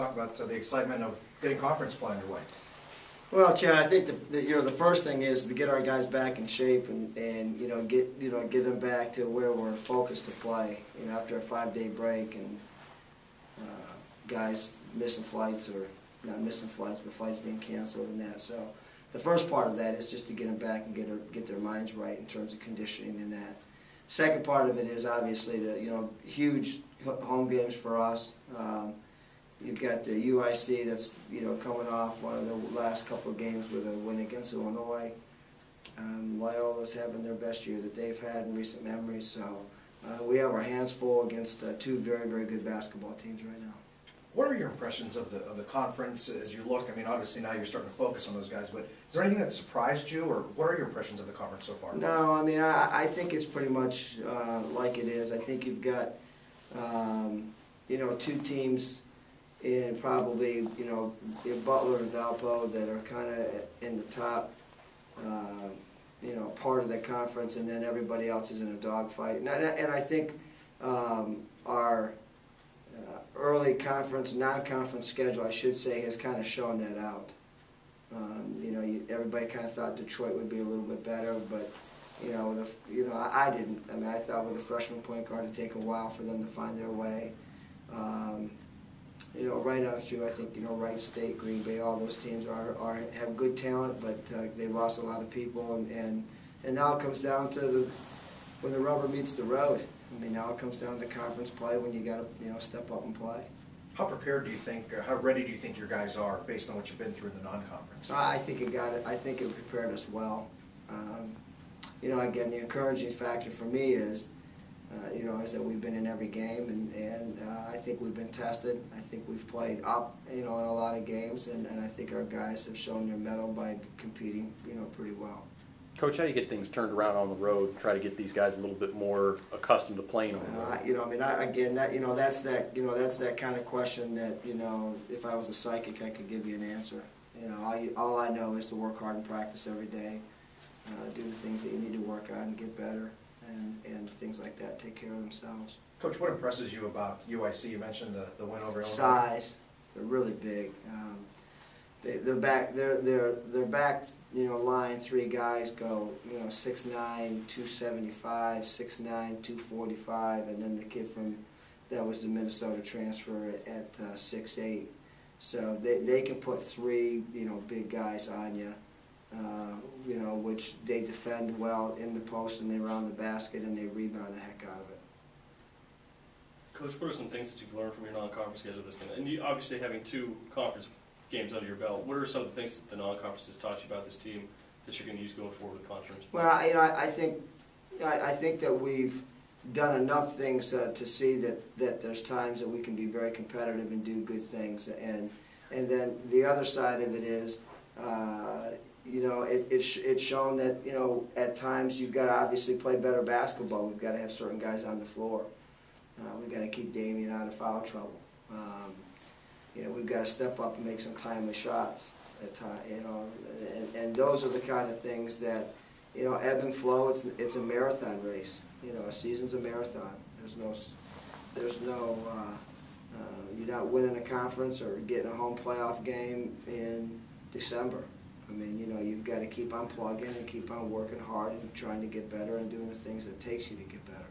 talk about the excitement of getting conference play underway. Well, Chad, I think the first thing is to get our guys back in shape and get them back to where we're focused to play. After a 5-day break and guys missing flights, or not missing flights, but flights being canceled and that. So the first part of that is just to get them back and get their minds right in terms of conditioning and that. Second part of it is obviously the huge home games for us. You've got the UIC that's coming off one of the last couple of games with a win against Illinois. Loyola's having their best year that they've had in recent memory. So we have our hands full against two very, very good basketball teams right now. What are your impressions of the conference as you look? I mean, obviously now you're starting to focus on those guys, but is there anything that surprised you, or what are your impressions of the conference so far? No, I mean, I think it's pretty much like it is. I think you've got, two teams in probably, in Butler and Valpo that are kind of in the top, part of the conference, and then everybody else is in a dogfight. And I think our early conference, non-conference schedule, I should say, has kind of shown that out. Everybody kind of thought Detroit would be a little bit better, but I didn't. I mean, I thought with the freshman point guard it'd take a while for them to find their way. Right on through, I think Wright State, Green Bay, all those teams have good talent, but they lost a lot of people, and now it comes down to when the rubber meets the road. I mean, now it comes down to conference play when you got to step up and play. How prepared do you think, how ready do you think your guys are based on what you've been through in the non-conference? I think it prepared us well. Again, the encouraging factor for me is, is that we've been in every game, and I think we've been tested. I think we've played up, in a lot of games, and I think our guys have shown their mettle by competing, pretty well. Coach, how do you get things turned around on the road? Try to get these guys a little bit more accustomed to playing on the road. That's that kind of question that if I was a psychic, I could give you an answer. All I know is to work hard and practice every day, do the things that you need to work on and get better, and things like that take care of themselves. Coach, what impresses you about UIC? You mentioned the win over Illinois. Size. They're really big. They're back. They're back. Line three guys go. 6'9", 275, 6'9", 245, and then the kid that was the Minnesota transfer at 6'8". So they can put three big guys on you. Which they defend well in the post and they round the basket and they rebound the heck out of it. Coach, what are some things that you've learned from your non-conference schedule this game? And you obviously having 2 conference games under your belt, what are some of the things that the non-conference has taught you about this team that you're going to use going forward with conference? Well, I think that we've done enough things to see that there's times that we can be very competitive and do good things, and then the other side of it is, it's shown that at times you've got to obviously play better basketball. We've got to have certain guys on the floor. We've got to keep Damian out of foul trouble. We've got to step up and make some timely shots at time. And those are the kind of things that ebb and flow. It's a marathon race. A season's a marathon. There's no you're not winning a conference or getting a home playoff game in December. I mean, you've got to keep on plugging and keep on working hard and trying to get better and doing the things that it takes you to get better.